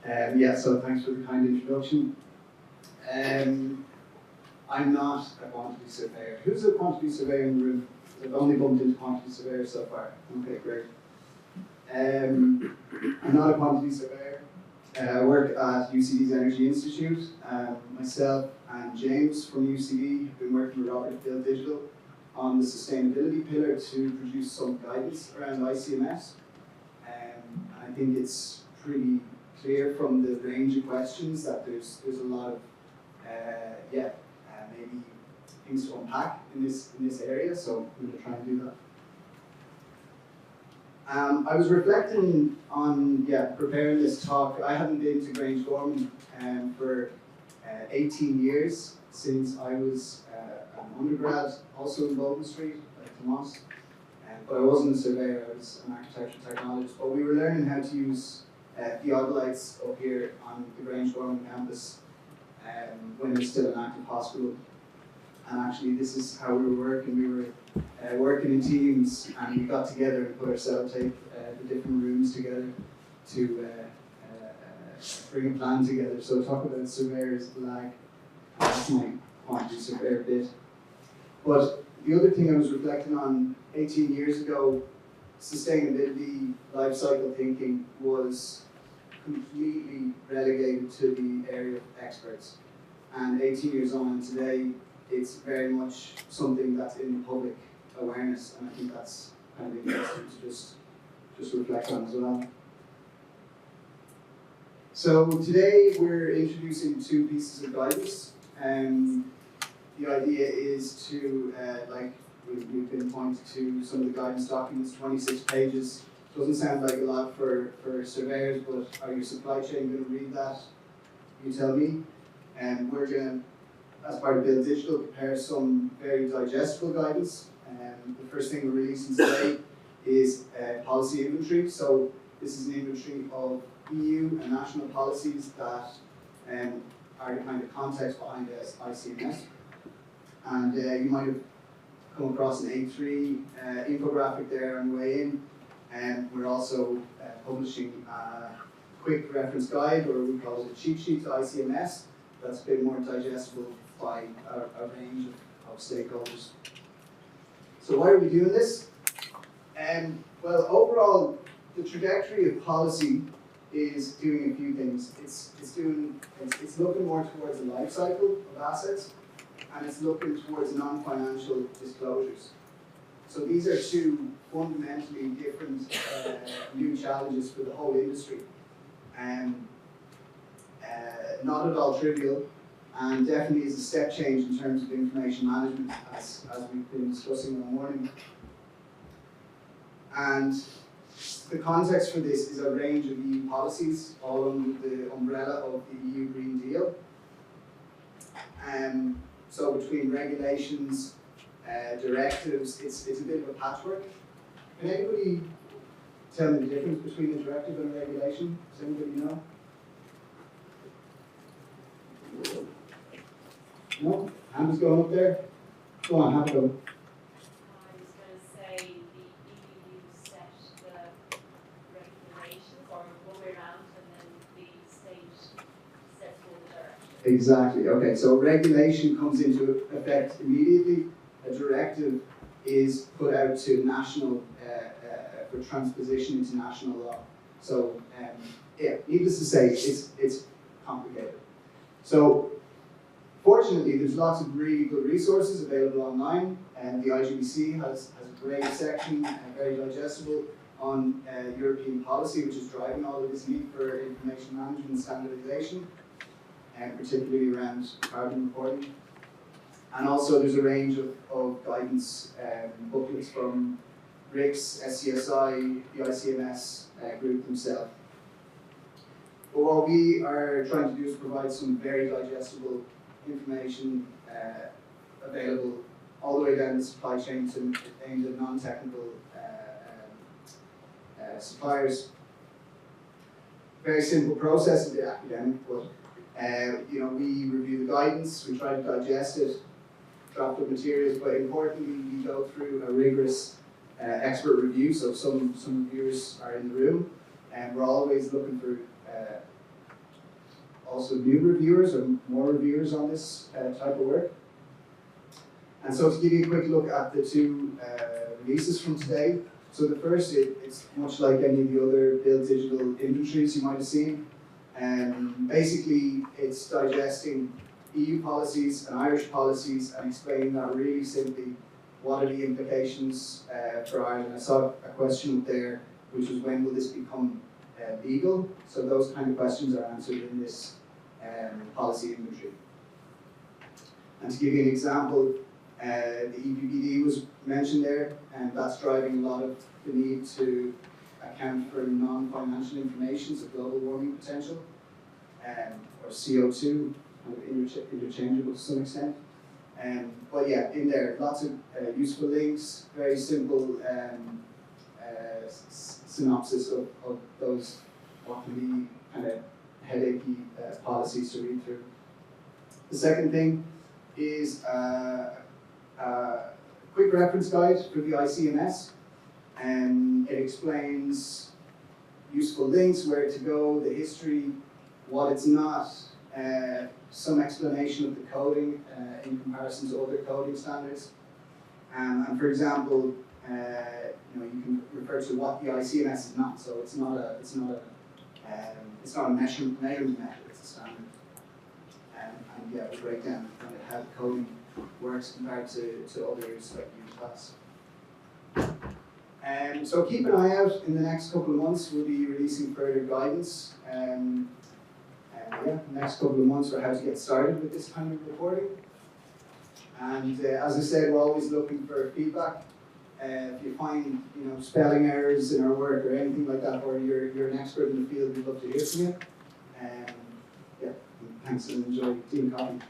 Yeah, so thanks for the kind introduction. I'm not a quantity surveyor. Who's a quantity surveyor in the room? I've only bumped into quantity surveyors so far. Okay, great. I'm not a quantity surveyor. I work at UCD's Energy Institute. Myself and James from UCD have been working with Robert Bill Digital on the sustainability pillar to produce some guidance around ICMS. I think it's pretty clear from the range of questions that there's a lot of maybe things to unpack in this area. So I'm going to try and do that. I was reflecting on preparing this talk. I haven't been to Grange Gorman for 18 years since I was an undergrad, also in Bowden Street, like Tomas. But I wasn't a surveyor, I was an architectural technologist. But we were learning how to use theodolites up here on the Grange Gorman campus when it was still an active hospital. And actually this is how we were working. We were working in teams, and we got together and put our sellotape the different rooms together to bring a plan together. So talk about surveyors lag, that's my quantity surveyor bit. But the other thing I was reflecting on 18 years ago, sustainability, life cycle thinking was completely relegated to the area of experts. And 18 years on today, it's very much something that's in the public awareness, and I think that's kind of interesting to just reflect on as well. So today we're introducing two pieces of guidance. The idea is to, we've been pointed to some of the guidance documents, 26 pages. Doesn't sound like a lot for surveyors, but are your supply chain going to read that? You tell me. And we're going to, as part of Build Digital, prepare some very digestible guidance. The first thing we're releasing today is policy inventory. So this is an inventory of EU and national policies that are the kind of context behind the ICMS. And you might have come across an A3 infographic there on the way in. And we're also publishing a quick reference guide, or we call it a cheat sheet to ICMS, that's a bit more digestible by a range of stakeholders. So why are we doing this? Well, overall, the trajectory of policy is doing a few things. It's looking more towards the life cycle of assets, and it's looking towards non-financial disclosures. So these are two fundamentally different new challenges for the whole industry. Not at all trivial, and definitely is a step change in terms of information management, as we've been discussing all morning. And the context for this is a range of EU policies, all under the umbrella of the EU Green Deal. So between regulations, directives, it's a bit of a patchwork. Can anybody tell me the difference between a directive and a regulation? Does anybody know? No? Hand is going up there? Go on, have a go. I was going to say the EU set the regulations, or the way around, and then the state sets all the directions. Exactly, okay, so regulation comes into effect immediately. A directive is put out to national, for transposition into national law. So, needless to say, it's complicated. So, fortunately, there's lots of really good resources available online, and the IGBC has a great section, very digestible, on European policy, which is driving all of this need for information management and standardization, and particularly around carbon reporting. And also there's a range of guidance booklets from RICS, SCSI, the ICMS group themselves. But what we are trying to do is provide some very digestible information available all the way down the supply chain to aimed at non-technical suppliers. Very simple process, a bit academic, but we review the guidance, we try to digest it, draft up materials, but importantly we go through a rigorous expert review, so some reviewers are in the room, and we're always looking for also new reviewers or more reviewers on this type of work. And so to give you a quick look at the two releases from today. So the first, it's much like any of the other Build Digital inventories you might have seen. Basically, it's digesting EU policies and Irish policies and explaining that really simply. What are the implications for Ireland? I saw a question up there, which was when will this become legal? So those kind of questions are answered in this policy inventory. And to give you an example, the EPBD was mentioned there, and that's driving a lot of the need to account for non-financial information, so global warming potential, or CO2, kind of interchangeable to some extent. But yeah, in there, lots of useful links, very simple synopsis of those, what can be kind of headachy policies to read through. The second thing is a quick reference guide for the ICMS. It explains useful links, where to go, the history, what it's not, some explanation of the coding in comparison to other coding standards. And for example, you can refer to what the ICMS is not. So it's not a measurement method. It's a standard. And yeah, we break down kind of how the coding works compared to others like U-Class. So keep an eye out. In the next couple of months, we'll be releasing further guidance. Yeah, the next couple of months for how to get started with this kind of reporting. And as I said, we're always looking for feedback. If you find spelling errors in our work or anything like that, or you're an expert in the field, we'd love to hear from you. Yeah, thanks and enjoy tea and coffee.